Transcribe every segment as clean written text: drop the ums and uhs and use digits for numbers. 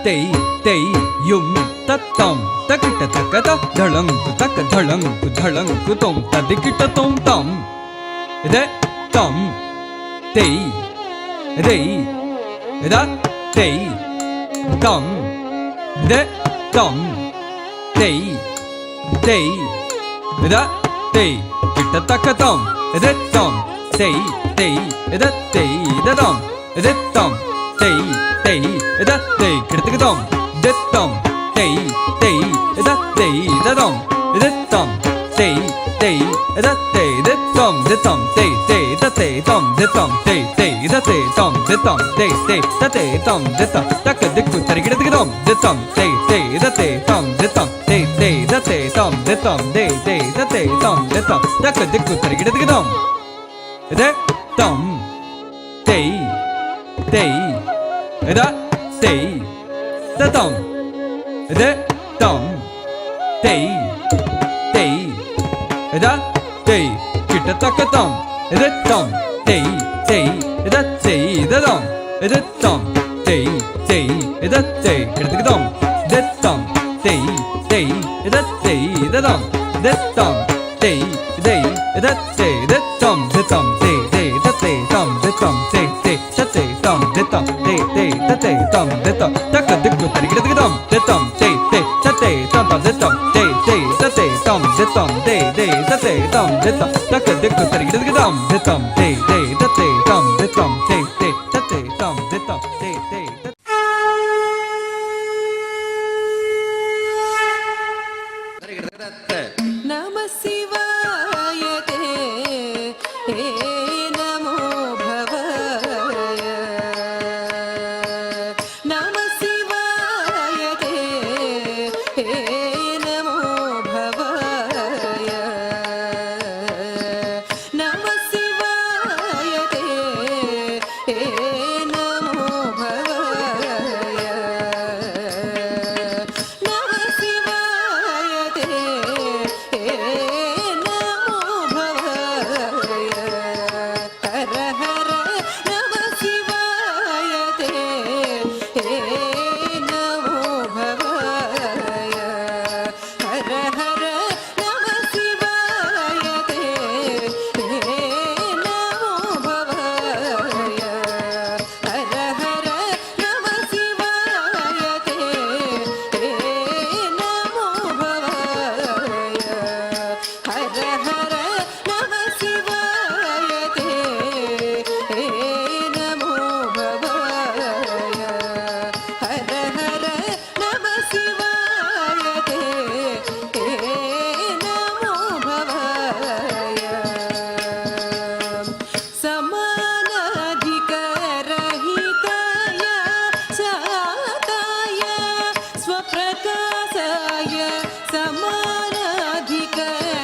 ತೈ ತೈ ಯುಂ ತತ್ತಂ ತಕಿಟ ತಕತ ಧಳಂಕು ತಕ ಧಳಂಕು ಧಳಂಕು ತೊಂ ತದಿಕಿಟ ತೊಂ ತಂ ರೆ ತಂ ತೈ ರೈ ರ ತೈ ತಂ ರೆ ತಂ ತೈ ತೈ ರ ತೈ ಕಿಟ ತಕ ತಂ ರೆ ತಂ ತೈ ತೈ ರ ತೈ ದಂ ರೆ ತಂ ತೈ ತೈ ರ ತೈ ಕಿಟ ತಕ ತಂ ರೆ ತಂ ತೈ ತೈ ರ ತೈ ದಂ ರೆ ತಂ ತೈ ತೈ ರ ತೈ ರೆ ತಂ ರೆ ತಂ ತೈ ತೈ ರ ತೈ ತಂ ರೆ ತಂ ತೈ ತೈ ರ ತೈ ತಂ ರೆ ತಂ ತೈ ತೈ ರ ತೈ ತಂ ರೆ ತಂ ತಕ ದಿಕ್ಕು ತರಿಗಿಡ ತಂ ರೆ ತಂ ತೈ ತೈ ರ ತೈ ತಂ ರೆ ತಂ ತೈ ತೈ ರ ತೈ ತಂ ರೆ ತಂ ತೈ ತೈ ರ ತೈ ತಂ ರೆ ತಂ ತಕ ದಿಕ್ಕು ತರಿಗಿಡ ತಂ ರೆ ತಂ ತೈ ತೈ ರ ತೈ ತಂ ರೆ ತಂ ತೈ ತೈ ರ ತೈ ಕಿಟ ತಕ ತಂ ರೆ ತಂ ತೈ ತೈ ರ ತೈ ದಂ ರೆ ತಂ ತೈ ತೈ ರ ತೈ ಕಿಟ ತಕ ತಂ ರೆ ತಂ ತೈ ತೈ ರ ತೈ ದಂ ರೆ ತಂ ತೈ ತೈ ರ ತೈ ರೆ ತಂ ರೆ ತಂ ತೈ ತೈ ರ ತೈ ತಂ ರೆ ತಂ ತೈ ತೈ ರ ತೈ ತಂ ರೆ ತಂ ತೈ ತೈ ರ ತೈ ತಂ ರೆ ತಂ ತಕ ದಿಕ್ಕು ತರಿಗಿಡ ತಂ ರೆ ತಂ ತೈ ತೈ ರ ತೈ ತಂ ರೆ ತಂ ತೈ ತೈ ರ ತೈ ತಂ ರೆ ತಂ ತೈ ತೈ ರ ತೈ ತಂ ರೆ ತಂ ತಕ ದಿಕ್ಕು ತರಿಗಿಡ ತಂ ರೆ ತಂ ತೈ ತೈ ರ ತೈ ತಂ ರೆ ತಂ ತೈ ತೈ ರ ತೈ ತಂ ರೆ ತಂ ತೈ ತೈ ನಮಃ ಶಿವಾಯ ತೇ ನಮೋ ಭವಾಯ ನಮಃ ಶಿವಾಯ ತೇ ನಮೋ ಭವಾಯ ನಮಃ ಶಿವಾಯ ತೇ ನಮೋ ಭವಾಯ ನಮಃ ಶಿವಾಯ ತೇ ನಮೋ ಭವಾಯ ಹರ ಹರ ನಮಃ ಶಿವಾಯ ತೇ ನಮೋ ಭವಾಯ ಹರ ಹರ ನಮಃ ಶಿವಾಯ ತೇ ನಮೋ ಭವಾಯ ಹರ ಹರ ನಮಃ ಶಿವಾಯ ತೇ ನಮೋ ಭವಾಯ ಹರ ಹರ ನಮಃ ಶಿವಾಯ ತೇ ನಮೋ ಭವಾಯ ಹರ ಹರ ನಮಃ ಶಿವಾಯ ತೇ ನಮೋ ಭವಾಯ ಸಮಾನಾಧಿಕರಹಿತಾಯ ಶಾತಾಯ ಸ್ವಪ್ರಕಾಶಾಯ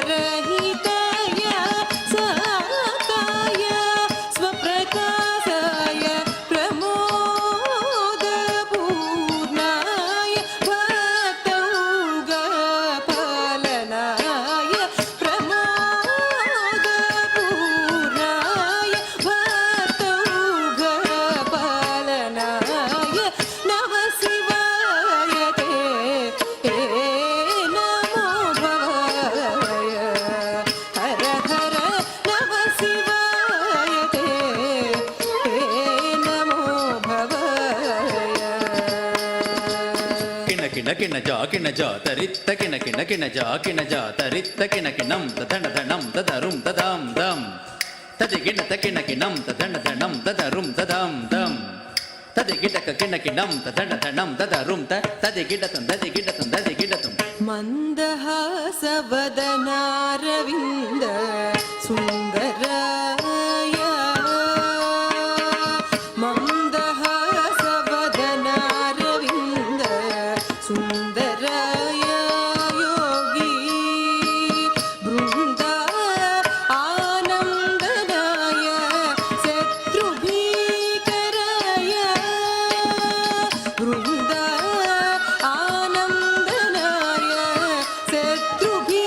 ಸಮಾನಾಧಿಕರಹಿತಾಯ ಶಾತಾಯ ಸ್ವಪ್ರಕಾಶಾಯ ಪ್ರಮೋದಪೂರ್ಣಾಯ ಭಕ್ತೌಗಪಾಲನಾಯ ಪ್ರಮೋದಪೂರ್ಣಾಯ ಭಕ್ತೌಗಪಾಲನಾಯ ನಮಃ ಶಿವಾಯ ತೇ ನಮೋ ಭವಾಯ ಹರ ಹರ ನಮಃ ಶಿವಾಯ ತೇ ನಮೋ ಭವಾಯ ಕಿಣ ಕಿಣ ಜಾ ಕಿಣ ಜಾ ತರಿತ್ತ ಕಿಣ ಕಿಣ ಕಿಣ ಜಾ ಕಿಣ ಜಾ ತರಿತ್ತ ಕಿಣ ಕಿಣಂ ತಧಣ ಧಣಂ ತದರುಂ ತದಾಂ ದಂ ತದಿ ಕಿಣ ತಕಿಣ ಕಿಣಂ ತಧಣ ಧಣಂ ತದರುಂ ತದಾಂ ದಂ ತದಿ ಕಿಟಕ ಕಿಣ ಕಿಣಂ ತಧಣ ಧಣಂ ತದರುಂ ತದಿ ಕಿಡತಂ ತದಿ ಕಿಡತಂ ತದಿ ಕಿಡತಂ ಮಂದಹಾಸವದನಾರವಿಂದ ಸುಂದರಾಯ ಮಂದಹಾಸವದನಾರವಿಂದ ಸುಂದರಾಯ ಯೋಗಿ ಬೃಂದ ಆನಂದನಾಯ ಶತ್ರುಭೀಕರಾಯ ಬೃಂದ ಆನಂದನಾಯ ಶತ್ರುಭೀಕರಾಯ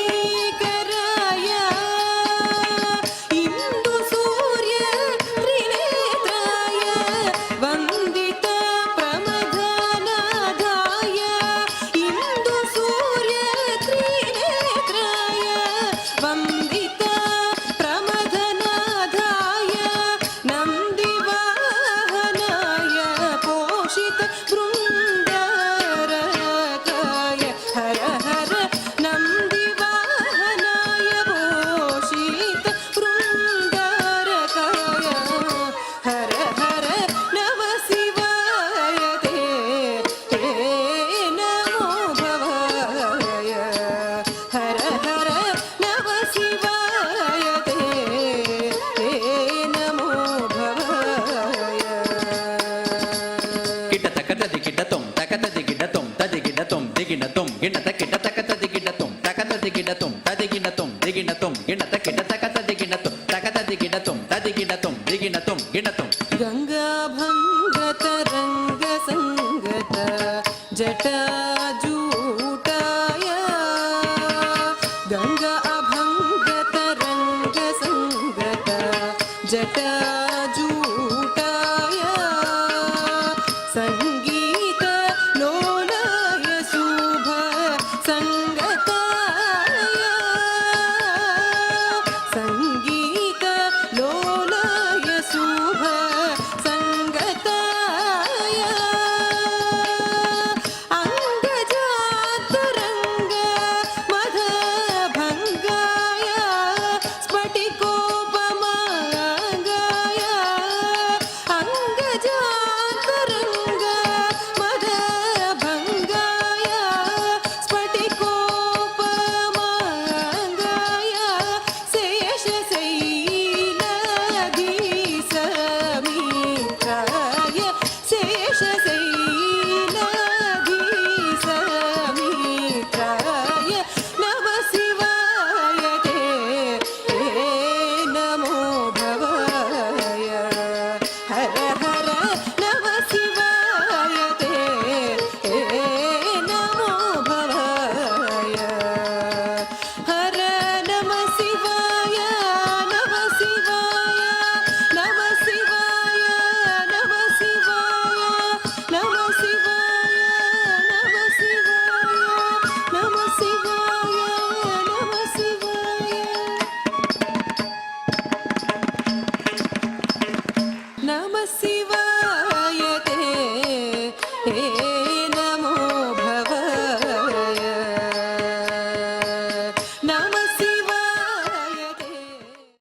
ಜಟಾಯುವೇ